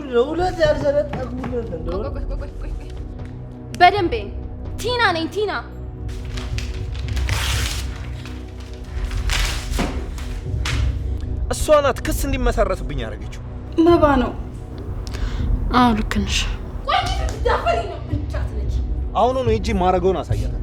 ለሁለት ያልሰነጠቁለት እንደው ቆይ በደንብ ቲና ነኝ ቲና እሷ ናት ክስ እንዲመሰረትብኝ ያደረገችው መባ ነው አዎ ልክ ነሽ ቆይ ዳፈሪ ነው ብቻት ነች አሁን ነው እጂ ማረገውን አሳያታለሁ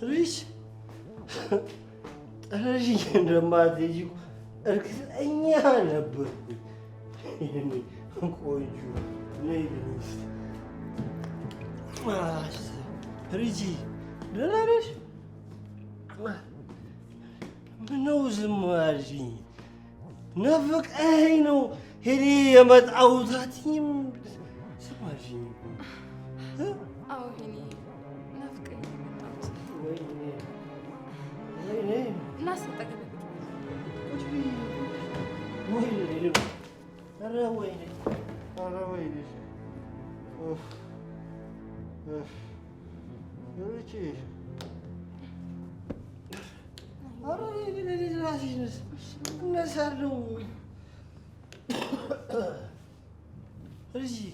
Rich, ረዥም እንደማትሄጂ እርግጠኛ ነበርኩኝ። ቆንጆ ነይ ሪጂ፣ ደህና ነሽ? ምነው ዝም አልሽኝ? ናፍቀኸኝ ነው ሄኔ የመጣሁት አትይም? ዝም አልሽኝ። አዎ ሄኔ ናፍቀኸኝ ነው የመጣሁት። ወይኔ እናስተጠቅም ቁጭ ብዬ ወይኔ ኧረ ወይኔ ኧረ ወይኔ እቺ ኧረ ወይኔ ራስሽ እነሳለሁ እዚህ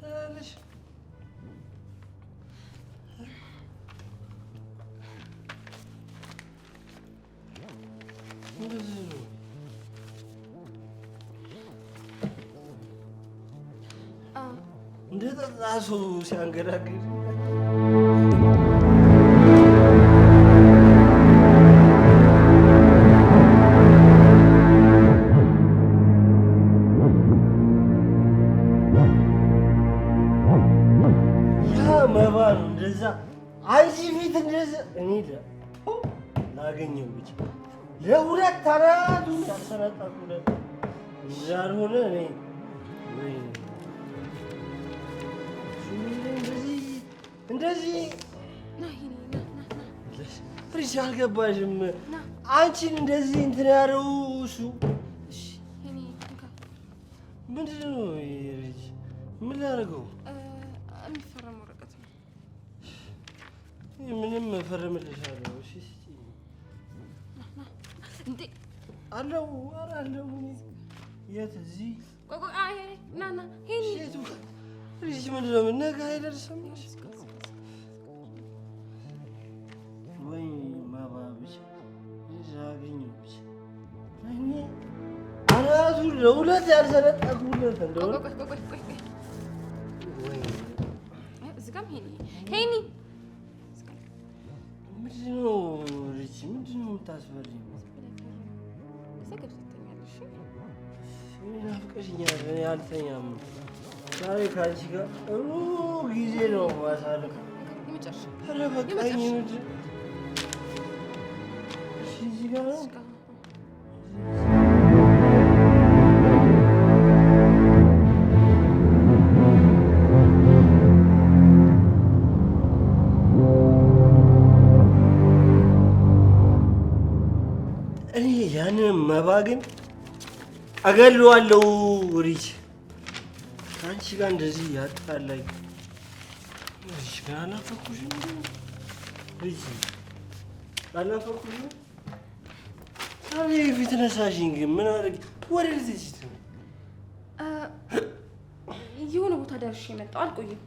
ታለሽ እንደ ጠጣ ሰው ሲያንገዳግድ አንቺ ፊት እንደዛ እኔ ላገኘው ብቻ ለሁለት አራቱ ያልሰነጠቁለት እንዳልሆነ እኔ እንደዚህ ፍሪጅ አልገባሽም። አንቺን እንደዚህ እንትን ያለው እሱ ምንድን ነው? ልጅ ምን ላደርገው? የሚፈረም ወረቀት ነው። ምንም እፈርምልሻለሁ። እሺ እንዴ አለው አለው። የት እዚህ? አይ ና ሄኒ ልጅ ምንድን ነው? ነገ አይደርስም ወይ? ማባብሽ አገኘሁ ብቻ እኔ አናቱ ለሁለት ያልሰነጠቁለት እንደሆነ እዚህ ጋርም ሄኒ ምንድን ነው? ልጅ ምንድን ነው የምታስፈሪው? ናፍቀሽኛል። እኔ አልተኛም ዛሬ ከአንቺ ጋር ጥሩ ጊዜ ነው ማሳለፍ። ኧረ በቃኝ። ምንድን እዚህ ጋር ነው እኔ ያንን መባ ግን አገለዋለሁ። ሪች ከአንቺ ጋር እንደዚህ ያጣላኝ ሪች ጋር አላፈኩሽም። ሪች አላፈኩሽም። ዛሬ ፊት ነሳሽኝ ግን ምን አደረግ? ወደ ልትሄጂ ነው? የሆነ ቦታ ደርሼ መጣሁ። አልቆይም።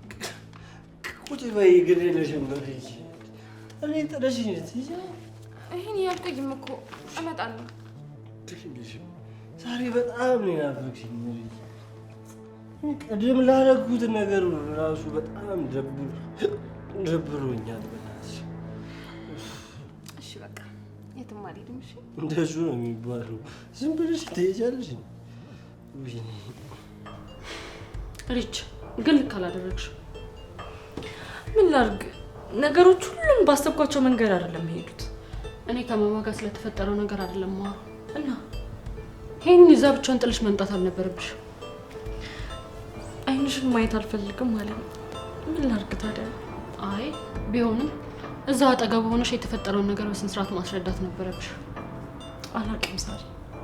ቁጭ በይ። ግድ የለሽም ሪች። እኔ ጥለሽኝ ልትሄጂ? ይሄን አልቆይም እኮ እመጣለሁ። ዛሬ በጣም ነው ያፈክሽኝ። ቅድም ላደረኩት ነገር ራሱ በጣም ደብሮኛል። እሺ በቃ የትም አልሄድም። እሺ እንደሱ ነው የሚባለው። ዝም ብለሽ ትሄጃለሽ። ሪች ግን ልክ አላደረግሽም። ምን ላድርግ? ነገሮች ሁሉም ባሰብኳቸው መንገድ አይደለም ሄዱት። እኔ ከማማ ጋር ስለተፈጠረው ነገር አይደለም ማሩ እና ሄኒን እዛ ብቻዋን ጥለሽ መምጣት አልነበረብሽ። አይንሽን ማየት አልፈልግም ማለት ነው። ምን ላድርግ ታዲያ? አይ ቢሆንም እዛው አጠገብ ሆነሽ የተፈጠረውን ነገር በስነ ስርዓት ማስረዳት ነበረብሽ። አላውቅም ሳሪ፣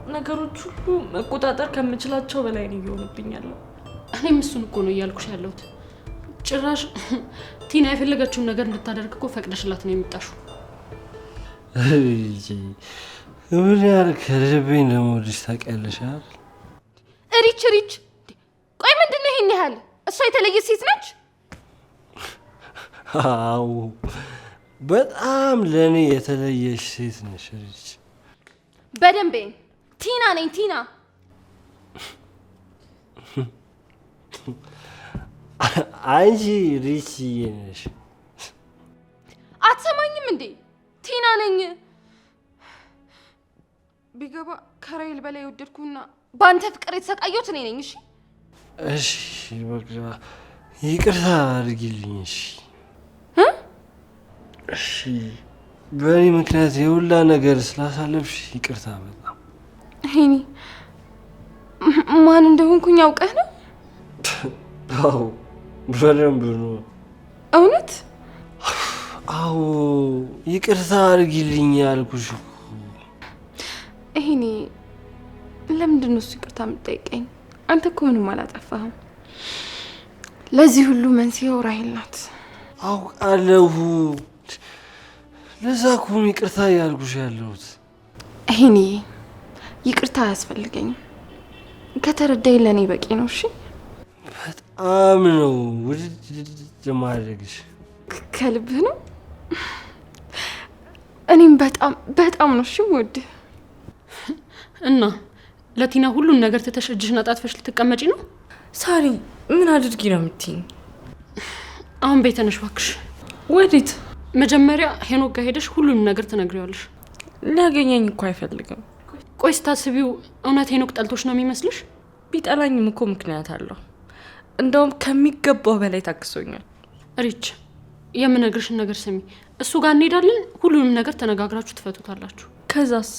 ነገሮች ሁሉ መቆጣጠር ከምችላቸው በላይ ነው እየሆኑብኝ ያለው። እኔም እሱን እኮ ነው እያልኩሽ ያለሁት። ጭራሽ ቲና የፈለገችውን ነገር እንድታደርግ እኮ ፈቅደሽላት ነው የምጣሽው። ምን ያህል ከልቤ እንደምወድሽ ታውቂያለሽ አይደል? ሪች ቆይ ምንድን ነው ይሄን ያህል? እሷ የተለየች ሴት ነች? አዎ በጣም ለእኔ የተለየች ሴት ነሽ ሪች። በደንብ ቲና ነኝ ቲና። አንቺ ሪችዬ ነሽ። አትሰማኝም እንዴ? ቲና ነኝ። ቢገባ ከራይል በላይ የወደድኩና በአንተ ፍቅር የተሰቃየሁት እኔ ነኝ። እሺ በቃ ይቅርታ አድርጊልኝ። እሺ በእኔ ምክንያት የሁላ ነገር ስላሳለፍሽ ይቅርታ በጣም። ሄኒ ማን እንደሆንኩኝ አውቀህ ነው? አዎ በደንብ ነው። እውነት? አዎ ይቅርታ አድርጊልኝ ያልኩሽ። ሄኒ ለምንድን ነው እሱ ይቅርታ የምትጠይቀኝ? አንተ እኮ ምንም አላጠፋህም። ለዚህ ሁሉ መንስኤው ራሄል ናት። አውቃለሁ። ለዛ እኮ ነው ይቅርታ ያልኩሽ ያለሁት። ሄኒ ይቅርታ አያስፈልገኝም። ከተረዳኝ ለእኔ በቂ ነው። እሺ በጣም ነው ውድድ ማድረግሽ። ከልብህ ነው? እኔም በጣም ነው እሺ የምወድህ። እና ለቲና ሁሉን ነገር ትተሽ እጅሽን አጣጥፈሽ ልትቀመጪ ነው? ሳሪ ምን አድርጊ ነው የምትይኝ? አሁን ቤት ነሽ እባክሽ። ወዴት? መጀመሪያ ሄኖክ ጋር ሄደሽ ሁሉንም ነገር ትነግሪዋለሽ። ሊያገኘኝ እኮ አይፈልግም። ቆይ ስታስቢው እውነት ሄኖክ ጠልቶሽ ነው የሚመስልሽ? ቢጠላኝም እኮ ምክንያት አለው። እንደውም ከሚገባው በላይ ታክሶኛል። ሪች የምነግርሽን ነገር ስሚ። እሱ ጋር እንሄዳለን። ሁሉንም ነገር ተነጋግራችሁ ትፈቱታላችሁ። ከዛስ?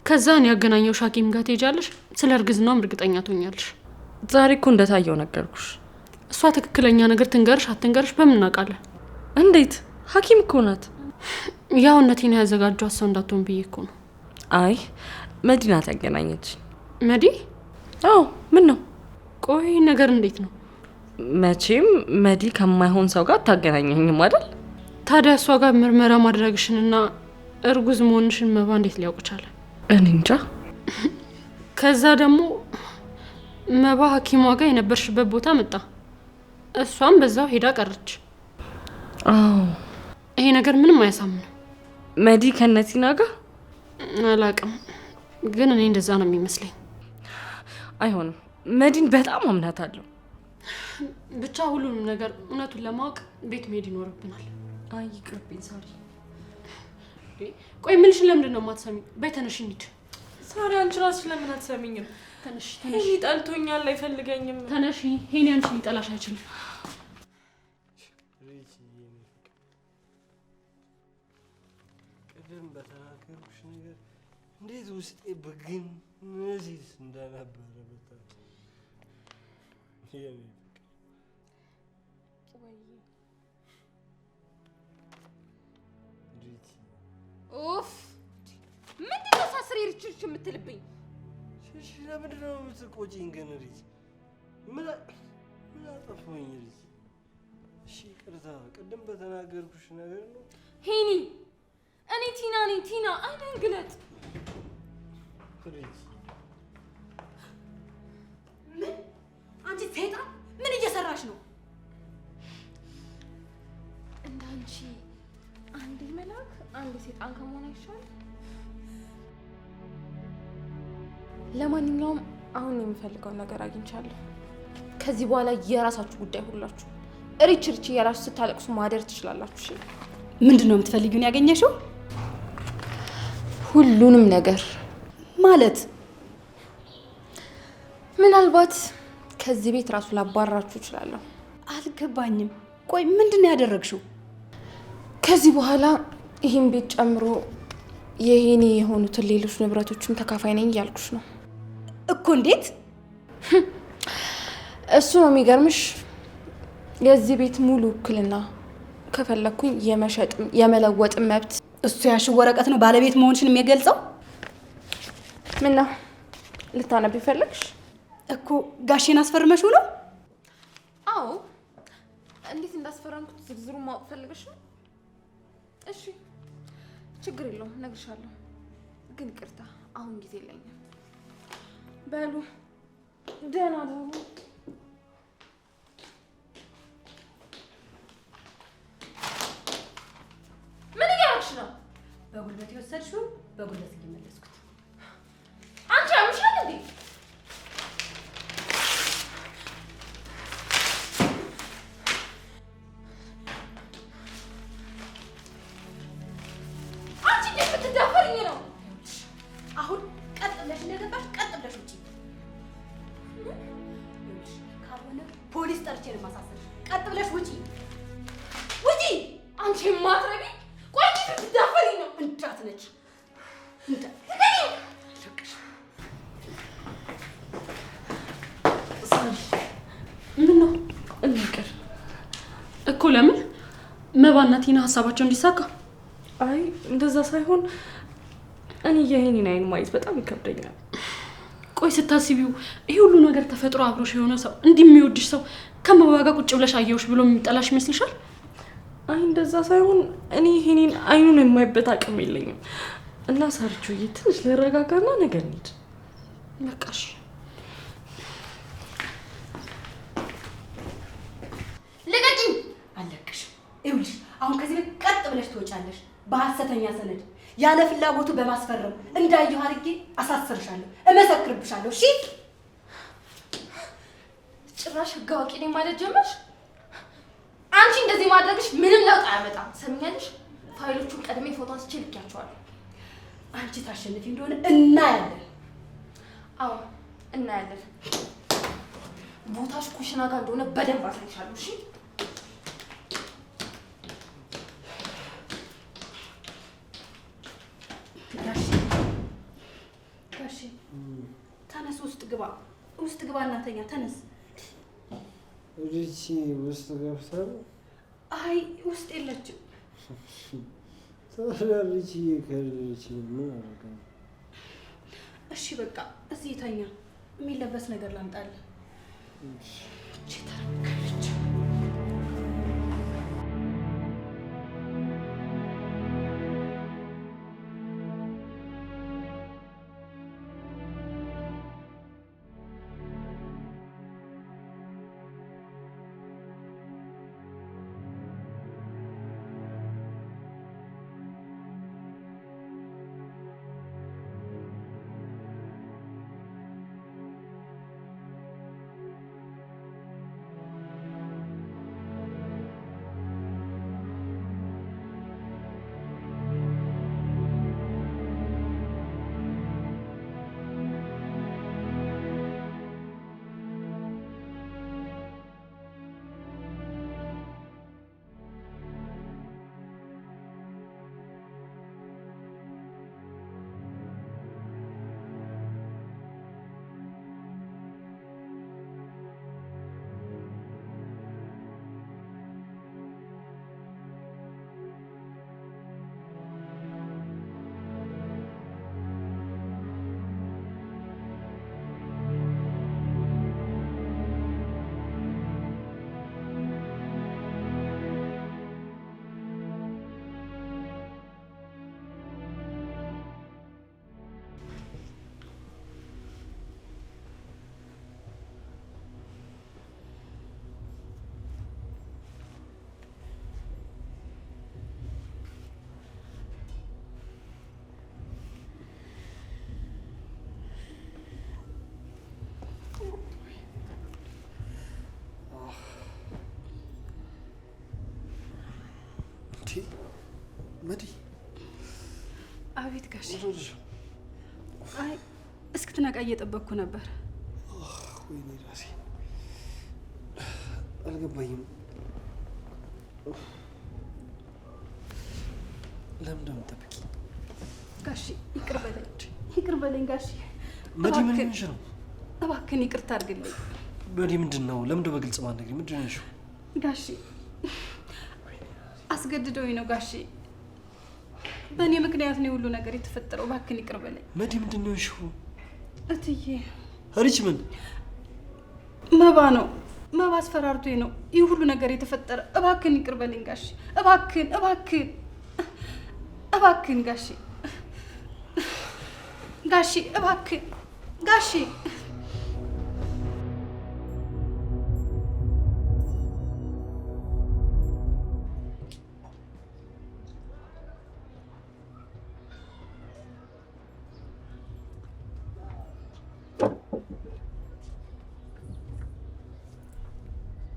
ከዛን ያገናኘው ሐኪም ጋር ትሄጃለሽ። ስለ እርግዝናውም እርግጠኛ ትሆኛለሽ። ዛሬ እኮ እንደታየው ነገርኩሽ። እሷ ትክክለኛ ነገር ትንገርሽ አትንገርሽ በምን እናውቃለን? እንዴት? ሐኪም እኮ ናት። ያው እነቴን ያዘጋጇት ሰው እንዳትሆን ብዬ እኮ ነው። አይ መዲናት ያገናኘች። መዲ? አዎ ምን ነው? ቆይ ነገር እንዴት ነው? መቼም መዲ ከማይሆን ሰው ጋር ታገናኘኝም አይደል? ታዲያ እሷ ጋር ምርመራ ማድረግሽንና እርጉዝ መሆንሽን መባ እንዴት ሊያውቅ ቻለ? እኔ እንጃ። ከዛ ደግሞ መባ ሐኪሟ ጋር የነበርሽበት ቦታ መጣ። እሷም በዛው ሄዳ ቀረች። አዎ ይሄ ነገር ምንም አያሳምንም። መዲ ከነቲና ጋር አላውቅም፣ ግን እኔ እንደዛ ነው የሚመስለኝ። አይሆንም። መዲን በጣም አምናታለሁ። ብቻ ሁሉንም ነገር እውነቱን ለማወቅ ቤት መሄድ ይኖርብናል። አይ ይቅርብኝ ሳሪ። ቆይ ምንሽን ለምንድን ነው የማትሰሚኝ? በይ ተነሽ እንሂድ። ሳሪ አንቺ ራስሽ ለምን አትሰሚኝም? ተነሽ ሄኒ ጠልቶኛል፣ አይፈልገኝም። ተነሽ። ሄኒ አንቺን ሊጠላሽ አይችልም። ቅድም በተናገርኩሽ ነገር እንዴት ውስጤ ብግን እነዚህ እንደነበረ ኡፍ ምንድን ነው ሳስሬ ሪችርች የምትልብኝ? እሺ ለምንድን ነው የምትቆጪኝ ግን? ሪች ምን አጠፋሁኝ? ሪች እሺ ይቅርታ፣ ቅድም በተናገርኩሽ ነገር ነው። ሄኒ እኔ ቲና ነኝ። ቲና አይደን ግለጥ። ሪች ምን? አንቺ ሰይጣን ምን እየሰራሽ ነው? እንዳንቺ አንድ መልአክ አንድ ሰይጣን ከመሆን አይሻል? ለማንኛውም አሁን የምፈልገውን ነገር አግኝቻለሁ። ከዚህ በኋላ የራሳችሁ ጉዳይ ሁላችሁ ሪችርች እያላችሁ ስታለቅሱ ማደር ትችላላችሁ። እሺ? ምንድን ነው የምትፈልጊውን ያገኘሽው? ሁሉንም ነገር ማለት ምናልባት ከዚህ ቤት ራሱ ላባራችሁ እችላለሁ። አልገባኝም። ቆይ ምንድን ነው ያደረግሽው? ከዚህ በኋላ ይህን ቤት ጨምሮ የኔ የሆኑትን ሌሎች ንብረቶችም ተካፋይ ነኝ እያልኩሽ ነው እኮ። እንዴት? እሱ ነው የሚገርምሽ። የዚህ ቤት ሙሉ ውክልና ከፈለኩኝ የመሸጥም የመለወጥም መብት። እሱ ያሽ ወረቀት ነው ባለቤት መሆንሽን የሚገልጸው። ምን ነው ልታነብ ይፈልግሽ እኮ? ጋሼን አስፈርመሽው ነው? አዎ። እንዴት እንዳስፈረምኩት ዝርዝሩን ማወቅ ፈልገሽ ነው? እሺ ችግር የለውም እነግርሻለሁ። ግን ይቅርታ አሁን ጊዜ የለኝም። በሉ ደህና ደሩ። ምን እያደረግሽ ነው? በጉልበት የወሰድሽው በጉልበት እየመለስኩት። አንቺ ያምሻል እንዴ? አሁን ቀጥ ብለሽ እንደገባሽ ቀጥ ብለሽ ውጪ። ካልሆነ ፖሊስ ጠርቼ ነው የማሳሰርሽ። ቀጥ ብለሽ ውጪ፣ ውጪ። አንቺ ማትረቢ። ቆይ እንዴት ትዳፈሪ ነው? እንዳትነኪ ምን ነው እንቅር እኮ ለምን መባና ቲና ሀሳባቸው እንዲሳካ? አይ እንደዛ ሳይሆን እኔ የሄኒን አይን ማየት በጣም ይከብደኛል። ቆይ ስታስቢው ይሄ ሁሉ ነገር ተፈጥሮ አብሮሽ የሆነ ሰው እንዲህ የሚወድሽ ሰው ከመባጋ ቁጭ ብለሽ አየውሽ ብሎ የሚጠላሽ ይመስልሻል? አይ እንደዛ ሳይሆን እኔ ሄኒን አይኑን የማይበት አቅም የለኝም እና ሳርቹዬ ትንሽ ልረጋጋና ነገር እንሂድ። በቃሽ። ልቀቂኝ። አለቅሽም። ይኸውልሽ አሁን ከዚህ ቤት ቀጥ ብለሽ ትወጫለሽ። በሐሰተኛ ሰነድ ያለ ፍላጎቱ በማስፈረም እንዳየሁ አድርጌ አሳስርሻለሁ፣ እመሰክርብሻለሁ። እሺ? ጭራሽ ህግ አዋቂ ነኝ ማለት ጀመርሽ? አንቺ እንደዚህ ማድረግሽ ምንም ለውጥ አያመጣም። ሰምኛለሽ? ፋይሎቹን ቀድሜ ፎቶ አንስቼ ልኬያቸዋለሁ። አንቺ ታሸንፊ እንደሆነ እናያለን። አዎ እናያለን። ቦታሽ ኩሽና ጋር እንደሆነ በደንብ አሳይሻለሁ። እሺ? ጋሼ ተነስ፣ ውስጥ ግባ፣ ውስጥ ግባ። እናተኛ ተነስ። ሪቺ ውስጥ ገብታ ነው? አይ ውስጥ የለችም። ታዲያ ሪቺ ከሪቺ ምን አደረገ? እሺ በቃ እዚህ ተኛ። የሚለበስ ነገር ላምጣልህ። እቺ ተረጋግች። መዲ። አቤት ጋሼ። አይ እስክትነቃ እየጠበቅኩ ነበር። ወይኔ ራሴ አልገባኝም። ለምን እንደምትጠብቂ ጋሺ ይቅር በለኝ ጋሺ። መዲ ምን ይሆንሽ ነው? እባክህን ይቅርታ አድርግልኝ። መዲ ምንድን ነው? ለምን በግልጽ ማንነግሪ? ምንድን ነው ጋሺ? አስገድደውኝ ነው ጋሺ። በእኔ ምክንያት ነው ሁሉ ነገር የተፈጠረው። እባክህን ይቅር በለኝ። መዲ ምንድን ነው እሺ? እትዬ ሪች ምን መባ ነው መባ አስፈራርቶኝ ነው ይህ ሁሉ ነገር የተፈጠረ። እባክህን ይቅር በለኝ ጋሺ። እባክህን ጋሺ እባክህን ጋሺ።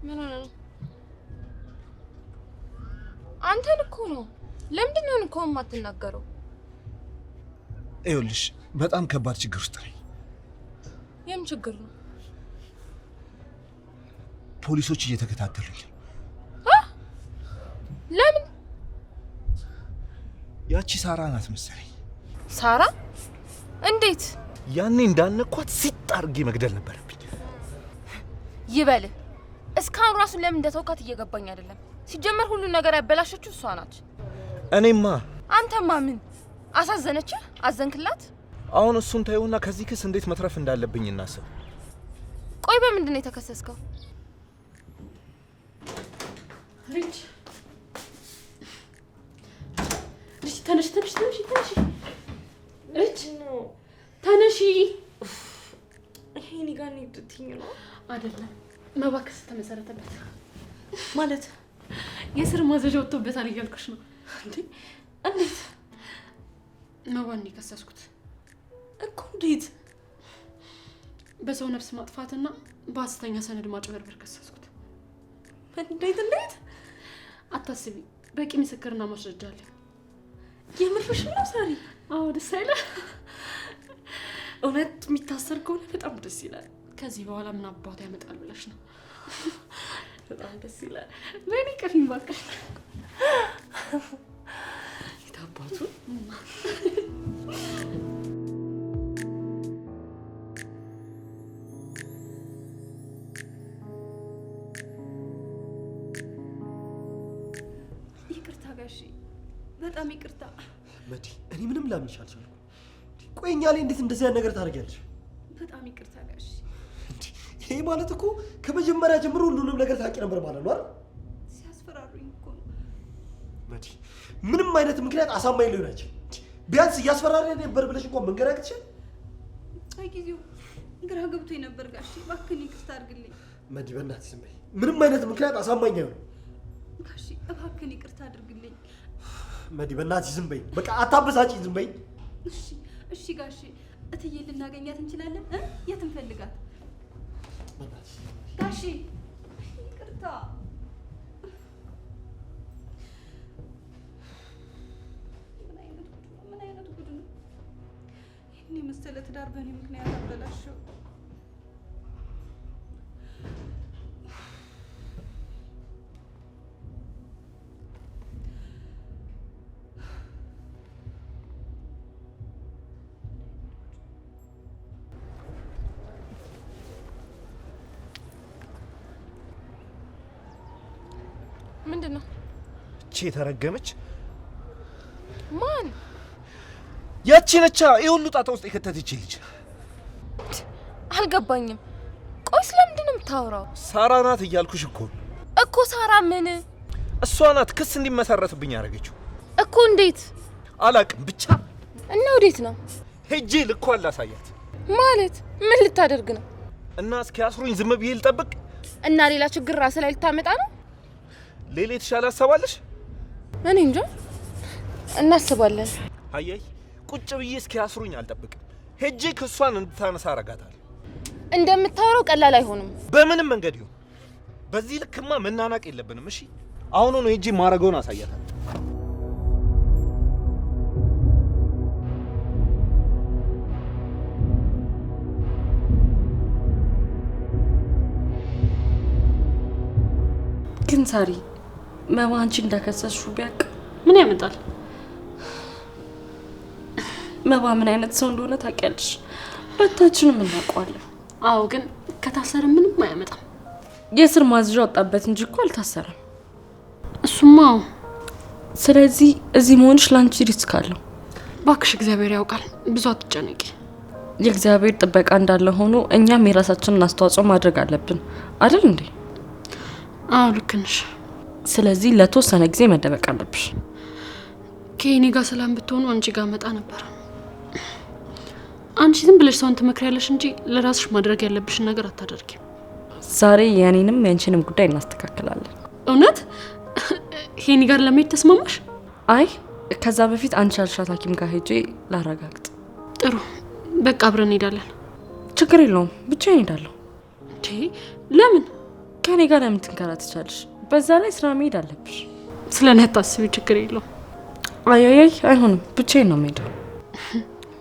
ምን ሆነ ነው? አንተን እኮ ነው። ለምንድን ነው እኮ የማትናገረው? ይኸውልሽ በጣም ከባድ ችግር ውስጥ ነኝ። የምን ችግር ነው? ፖሊሶች እየተከታተሉኝ። ለምን? ያቺ ሳራ ናት መሰለኝ። ሳራ? እንዴት? ያኔ እንዳነኳት ሲጥ አድርጌ መግደል ነበረብኝ። ይበል። እስካሁን ራሱን ለምን እንደተውካት እየገባኝ አይደለም። ሲጀመር ሁሉ ነገር ያበላሸችው እሷ ናት። እኔማ አንተማ ምን አሳዘነች? አዘንክላት? አሁን እሱን ታዩና ከዚህ ክስ እንዴት መትረፍ እንዳለብኝ እናስብ። ቆይ በምንድን ነው የተከሰስከው? ሪች ተነሽ ሪች ተነሺ። ይሄኔ ጋር ነው የምትይኝ ነው አይደለም? መባከስ ተመሰረተበት ማለት የስር ማዘዣ ወጥቶበታል እያልኩሽ ነው። እንዴ? እንዴት? መባን የከሰስኩት እኮ እንዴት? በሰው ነፍስ ማጥፋትና በሐሰተኛ ሰነድ ማጭበርበር ከሰስኩት። እንዴት? አታስቢ፣ በቂ ምስክርና ማስረጃ አለ። የምርሽ ነው ሳሪ? አዎ፣ ደስ አይልም? እውነት የሚታሰር ከሆነ በጣም ደስ ይላል። ከዚህ በኋላ ምን አባቱ ያመጣል ብለሽ ነው? በጣም ደስ ይላል። ለኔ ቀፊም ባከሽ የታባቱ ይቅርታ ጋሺ፣ በጣም ይቅርታ። መዲ እኔ ምንም ላምንሽ አልቻልኩም። ቆይ እኛ ላይ እንዴት እንደዚህ ነገር ታደርጊያለሽ? በጣም ይቅርታ ጋሺ። ይሄ ማለት እኮ ከመጀመሪያ ጀምሮ ሁሉንም ነገር ታውቂ ነበር ማለት ነው አይደል? ሲያስፈራሩኝ እኮ ነው። መዲ ምንም አይነት ምክንያት አሳማኝ ሊሆን አይችልም። ቢያንስ እያስፈራሪኝ ነበር ብለሽ እንኳን መንገር አቅትሽ? ጊዜው ግራ ገብቶኝ ነበር ጋሺ። እባክህን ይቅርታ አድርግልኝ። መዲ በእናትሽ ዝም በይ። ምንም አይነት ምክንያት አሳማኝ አይሆንም። ጋሺ እባክህን ይቅርታ አድርግልኝ። መዲ በእናትሽ ዝም በይ። በቃ አታበሳጪኝ፣ ዝም በይ። እሺ ጋሺ። እትዬ ልናገኛት እንችላለን? የት እንፈልጋት? ጋሺ ይቅርታ። ምን አይነት ጉድ ነው? ይህን የመሰለ ትዳር በእኔ ምክንያት አበላሸው። ምንድን ነው? እቺ የተረገመች ማን? ያቺ ነቻ የሁሉ ጣጣ ውስጥ የከተተች ልጅ። አልገባኝም። ቆይ ስለምንድን ነው የምታወራው? ሳራ ናት እያልኩሽ እኮ። ሳራ ምን? እሷ ናት ክስ እንዲመሰረትብኝ ያደረገችው እኮ። እንዴት? አላቅም ብቻ። እና ወዴት ነው? ሄጄ ልኳን ላሳያት። ማለት ምን ልታደርግ ነው? እና እስኪያስሩኝ ዝም ብዬ ልጠብቅ? እና ሌላ ችግር ራስ ላይ ልታመጣ ነው? ሌላ የተሻለ አሰባለሽ? እኔ እንጃ። እናስባለን። አያይ ቁጭ ብዬ እስኪያስሩኝ አልጠብቅም። ሄጄ ክሷን እንድታነሳ አረጋታለሁ። እንደምታወራው ቀላል አይሆንም። በምንም መንገድ ይሁን በዚህ ልክማ መናናቅ የለብንም። እሺ አሁን ነው ሄጄ ማረገውን አሳያታለሁ። ግን ሳሪ መባ አንቺ እንዳከሰስሽው ቢያውቅ ምን ያመጣል? መባ ምን አይነት ሰው እንደሆነ ታውቂያለሽ። ሁለታችንም እናውቀዋለን። አዎ፣ ግን ከታሰረ ምንም አያመጣም። የስር ማዝዣ ወጣበት እንጂ እኮ አልታሰረም። እሱማ። ስለዚህ እዚህ መሆንሽ ላንቺ ሪስክ አለው። ባክሽ እግዚአብሔር ያውቃል። ብዙ አትጨነቂ። የእግዚአብሔር ጥበቃ እንዳለ ሆኖ እኛም የራሳችንን አስተዋጽኦ ማድረግ አለብን አይደል እንዴ? አዎ ልክ ነሽ። ስለዚህ ለተወሰነ ጊዜ መደበቅ አለብሽ። ከኔ ጋር ሰላም ብትሆኑ አንቺ ጋር መጣ ነበር። አንቺ ዝም ብለሽ ሰውን ትመክሪያለሽ እንጂ ለራስሽ ማድረግ ያለብሽን ነገር አታደርጊም። ዛሬ የኔንም የአንቺንም ጉዳይ እናስተካክላለን። እውነት? ሄኒ ጋር ለመሄድ ተስማማሽ? አይ ከዛ በፊት አንቺ ያልሻት ሐኪም ጋር ሄጄ ላረጋግጥ። ጥሩ፣ በቃ አብረን እንሄዳለን። ችግር የለውም፣ ብቻዬን እሄዳለሁ። እንዴ ለምን? ከኔ ጋር ለምን ትንከራተቻለሽ? በዛ ላይ ስራ መሄድ አለብሽ። ስለኔ አታስቢ፣ ችግር የለውም። አይ አይሆንም፣ ብቻዬን ነው የምሄደው።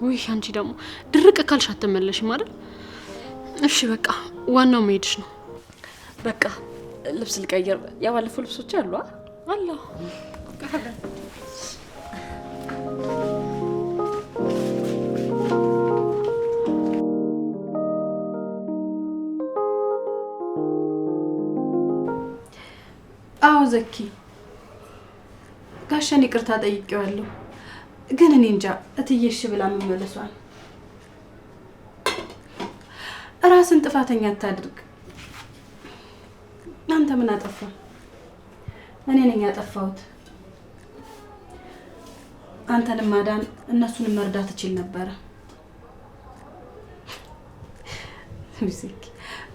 ውይ አንቺ ደግሞ ድርቅ ካልሽ አትመለሽም አይደል? እሺ በቃ ዋናው መሄድሽ ነው። በቃ ልብስ ልቀይር። ያባለፈው ልብሶች አሉ አላ አዎ ዘኪ ጋሻን ይቅርታ ጠይቄዋለሁ፣ ግን እኔ እንጃ እትዬሽ ብላ መመለሷል። ራስን ጥፋተኛ አታድርግ። አንተ ምን አጠፋ? እኔ ነኝ ያጠፋሁት። አንተንም ማዳን እነሱንም መርዳት እችል ነበረ። ዘኪ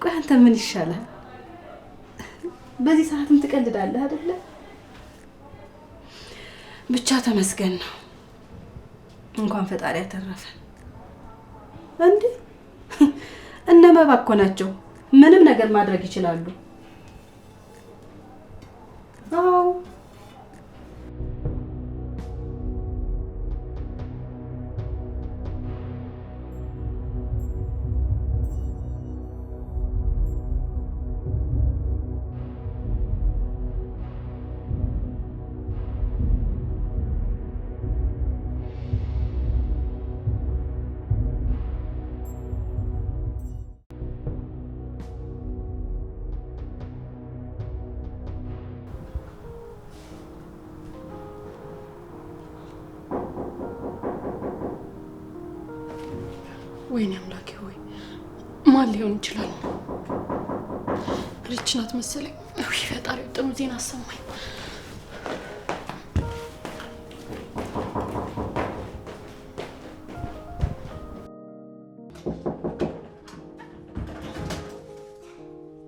ቆይ አንተ ምን ይሻላል? በዚህ ሰዓትም ትቀልዳለህ አይደለ? ብቻ ተመስገን ነው። እንኳን ፈጣሪ ያተረፈን። እንዴ እነ መባ እኮ ናቸው፣ ምንም ነገር ማድረግ ይችላሉ። አዎ ወይኔ አምላኬ ሆይ ማን ሊሆን ይችላል? ሪች ናት መሰለኝ። ወይ ፈጣሪ ጥሩ ዜና አሰማኝ።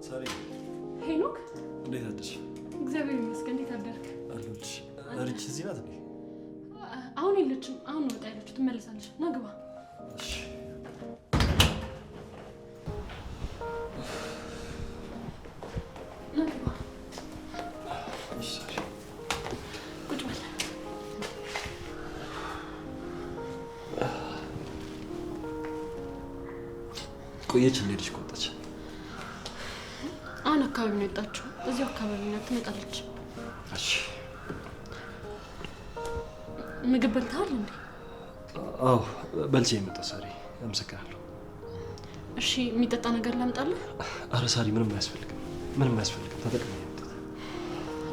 ሳሪ ሄኖክ እንዴት አደርሽ? እግዚአብሔር ይመስገን። እንዴት አደርክ? አለሁልሽ። ሪች እዚህ ናት እንዴ? አሁን የለችም። አሁን ወጣ ያለችው። ትመለሳለች። ና ግባ። እሺ ና ግባ። እሺ ሳሪ ቁጭ በል። ቆየች እንዴ? ልጅ ቆጣች? አሁን አካባቢ ነው የወጣችው። እዚሁ አካባቢ ነው ትመጣለች። እሺ ምግብ በልተሃል እንዴ? አዎ በልቼ የመጣሁ ሳሪ። አመሰግናለሁ። እሺ የሚጠጣ ነገር ላምጣልህ? አረ ሳሪ ምንም አያስፈልግም፣ ምንም አያስፈልግም። ተጠቅሜ የመጣሁት።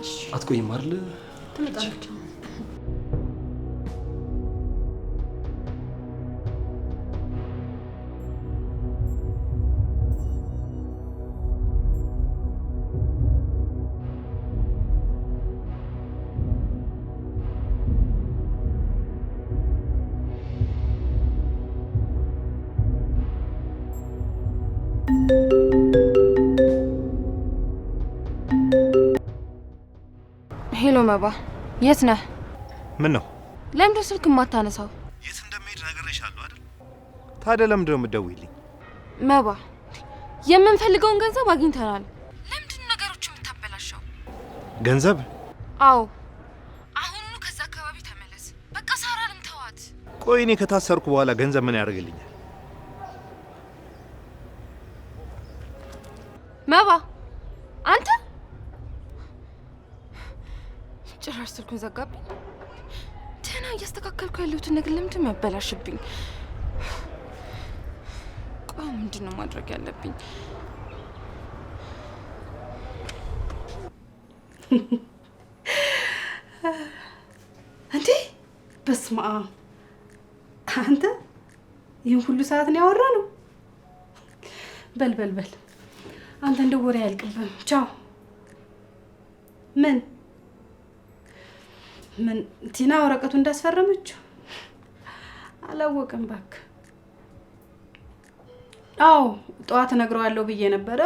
እሺ አትቆይም አይደል? ትመጣለች። ሄሎ መባ፣ የት ነህ? ምን ነው? ለምንድን ስልክ የማታነሳው? የት እንደምሄድ ነግሬሻለሁ አይደል? ታዲያ ለምንድን ነው የምትደውይልኝ? መባ፣ የምንፈልገውን ገንዘብ አግኝተናል። ለምንድን ነገሮች የምታበላሸው? ገንዘብ? አዎ፣ አሁኑኑ ከዛ አካባቢ ተመለስ። በቃ ሳራንም ተዋት። ቆይ እኔ ከታሰርኩ በኋላ ገንዘብ ምን ያደርግልኛል? መባ፣ አንተ ጭራሽ ስልኩን ዘጋብኝ። ደህና እያስተካከልኩ ያለሁትን ነገር ለምንድን ነው ያበላሽብኝ? ቆይ ምንድን ነው ማድረግ ያለብኝ? እንዴ በስመ አብ! አንተ ይህን ሁሉ ሰዓት ነው ያወራ ነው? በል በል በል አንተ እንደ ወሬ አያልቅብህም። ቻው። ምን ቲና ወረቀቱ እንዳስፈረመችው አላወቅም እባክህ። አዎ ጠዋት እነግረዋለሁ ብዬ ነበረ፣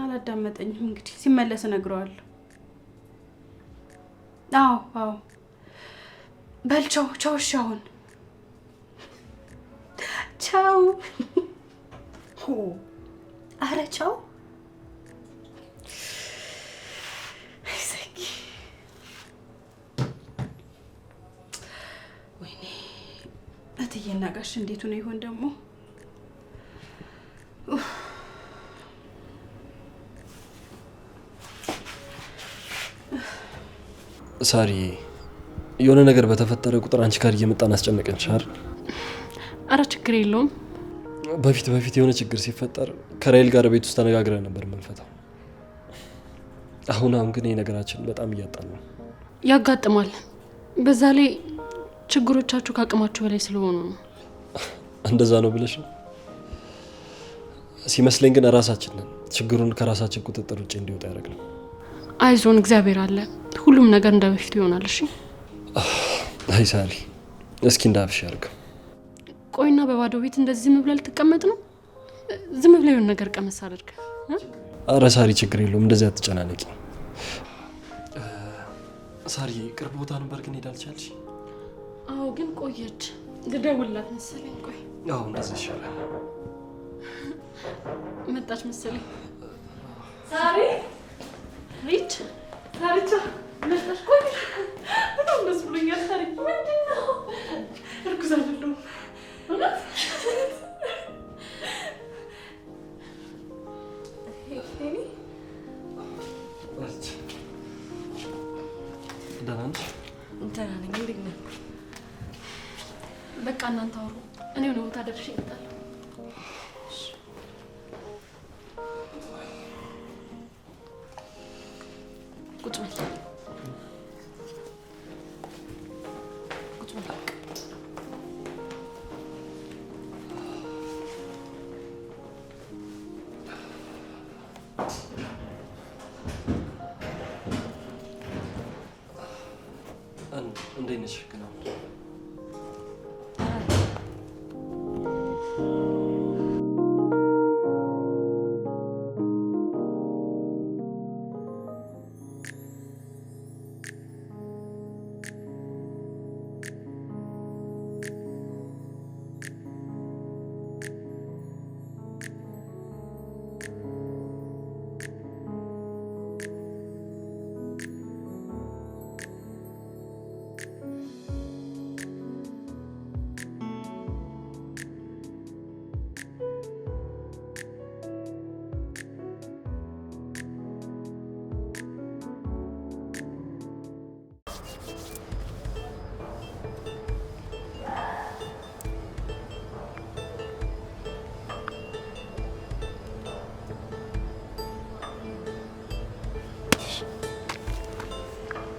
አላዳመጠኝም። እንግዲህ ሲመለስ እነግረዋለሁ። አዎ በል ቻው ቻው። እሺ አሁን ቻው። አረ ቻው። ወይኔ እትዬና ጋሽ እንዴት ነው ይሆን ደግሞ? ሳሪ የሆነ ነገር በተፈጠረ ቁጥር አንቺ ጋር እየመጣን አስጨነቀንሽ አይደል? አረ ችግር የለውም። በፊት የሆነ ችግር ሲፈጠር ከራይል ጋር ቤት ውስጥ ተነጋግረን ነበር የምንፈታው። አሁን ግን ይሄ ነገራችን በጣም እያጣን ነው። ያጋጥማል። በዛ ላይ ችግሮቻችሁ ከአቅማችሁ በላይ ስለሆኑ ነው። እንደዛ ነው ብለሽ ነው? ሲመስለኝ ግን ራሳችንን ችግሩን ከራሳችን ቁጥጥር ውጭ እንዲወጣ ያደርግነው። አይዞን፣ እግዚአብሔር አለ። ሁሉም ነገር እንደበፊቱ ይሆናል። እሺ። አይ ሳሪ፣ እስኪ እንዳብሽ ያርገው። ቆይና በባዶ ቤት እንደዚህ ዝም ብለህ ልትቀመጥ ነው? ዝም ብለህ የሆነ ነገር ቀመስ አድርግ። አረ ሳሪ ችግር የለውም፣ እንደዚህ አትጨናነቂ። ሳሪ ቅርብ ቦታ ነበር ግን ሄዳ አልቻልሽ? አዎ ግን ቆየች። ልደውልላት መሰለኝ። ቆይ አዎ እንደዚህ ይሻላል። መጣች መሰለኝ። ሳሪ ሪች ሳሪቻ መጣሽ? ቆይ በጣም ደስ ብሎኛል። ሳሪ ምንድን ነው? እርጉዝ አይደለሁም። እውነት? ደህና ነሽ? ደህና ነኝ። እንዴት ነህ? በቃ እናንተ አውሩ። እኔ የሆነ ቦታ ደርሼ እመጣለሁ። ቁጭ በል ቁጭ በል። እንዴት ነሽ? ግን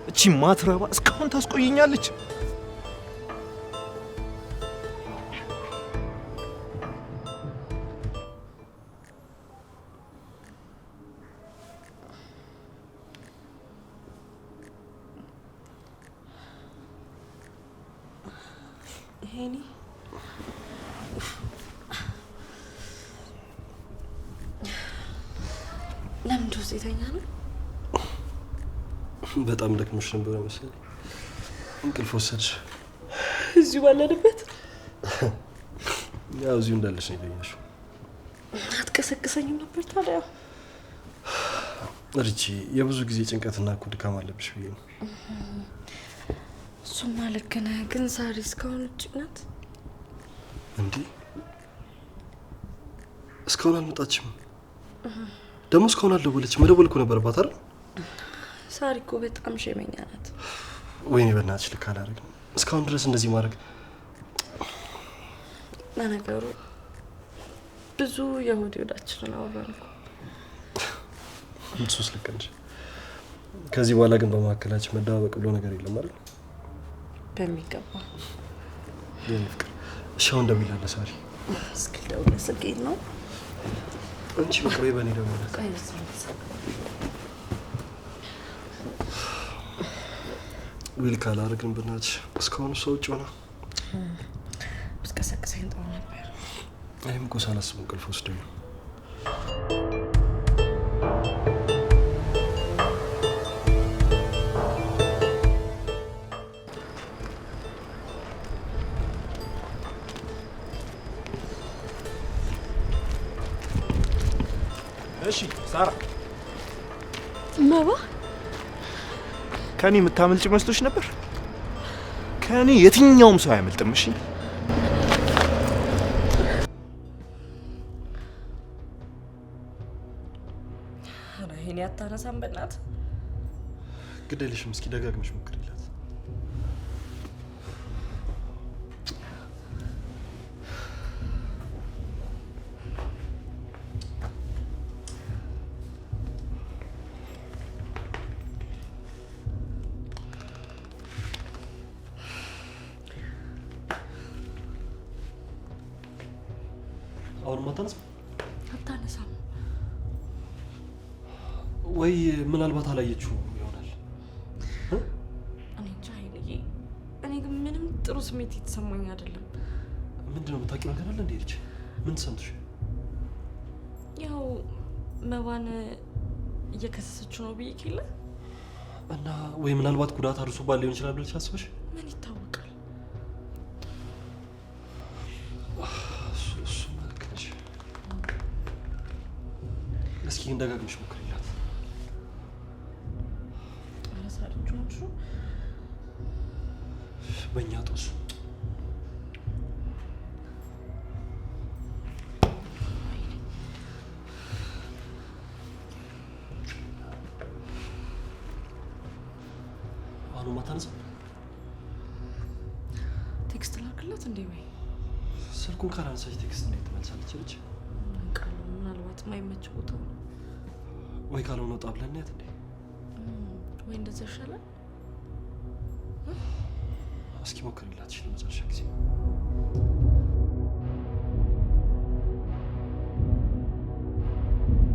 እቺ ማትረባ እስካሁን ታስቆየኛለች። ሄኒ ለምን ዶሴተኛ ነው? በጣም ደክሞሽ ነበር መሰለኝ። እንቅልፍ ወሰድሽ? እዚሁ ባለንበት? ያው እዚሁ እንዳለሽ ነው የተኛሽው። አትቀሰቅሰኝም ነበር ታዲያ? ሪቺ የብዙ ጊዜ ጭንቀትና እኮ ድካም አለብሽ ብዬ ነው። እሱማ ልክ ነህ፣ ግን ሳሪ እስካሁን ውጭ ናት እንዴ? እስካሁን አልመጣችም? ደግሞ እስካሁን አልደወለችም። መደወል እኮ ነበረባት አይደል? ሳሪ እኮ በጣም ሸመኛ ናት። ወይኔ በእናትሽ ልክ አላደርግም። እስካሁን ድረስ እንደዚህ ማድረግ ለነገሩ ብዙ የሆድ ወዳችንን አወራን እኮ። እሱስ ልክ ነሽ። ከዚህ በኋላ ግን በመካከላችን መደባበቅ ብሎ ነገር የለም አይደል? በሚገባ የኔ ፍቅር። እሺ አሁን እንደሚላለ ሳሪ እስኪ ደውለ ስልኬን ነው አንቺ በቃ ወይ በኔ ደውለ ዊል ካላደረግን በእናትሽ እስካሁን ሰው ውጭ ሆና ብትቀሰቅሰኝ ጥሩ ነበር። እኔም እኮ ሳላስብ እንቅልፍ ወስደኝ ነው። እሺ ሳራ፣ መባ ከኔ የምታመልጭ መስሎሽ ነበር? ከኔ የትኛውም ሰው አያመልጥም። እሺ ይሄን ያታነሳም በእናት ግዴለሽም። እስኪ ደጋግመሽ ሞክሪላት። አሁን አታነሳም ወይ? ምናልባት አላየችው ይሆናል። እኔ እንጃ ኃይልዬ፣ እኔ ግን ምንም ጥሩ ስሜት የተሰማኝ አይደለም። ምንድነው የምታውቂው ነገር አለ እንዴ? ልጅ ምን ተሰምቶሽ? ያው መባን እየከሰሰችው ነው ብዬ ከለ እና ወይ ምናልባት ጉዳት አድርሶባት ሊሆን ይችላል ብለሽ አስበሽ? ምን ይታወቃል? እሱ ማከሽ እስኪ እንደጋግመሽ ሞክሪላት። አረሳችሁ በእኛ ጦስ አሁን ማታነሳ ቴክስት ላክላት እንዴ? ወይ ስልኩን ካላነሳች ቴክስት ነው ትመልሳለች። ልጅ ቃሉ ምናልባት ማይመች ቦታ ነው ወይ ካልሆነ ወጣ ብለን ያት እንዴ? ወይ እንደዛ ይሻላል። እስኪ ሞክሪላት ለመጨረሻ ጊዜ።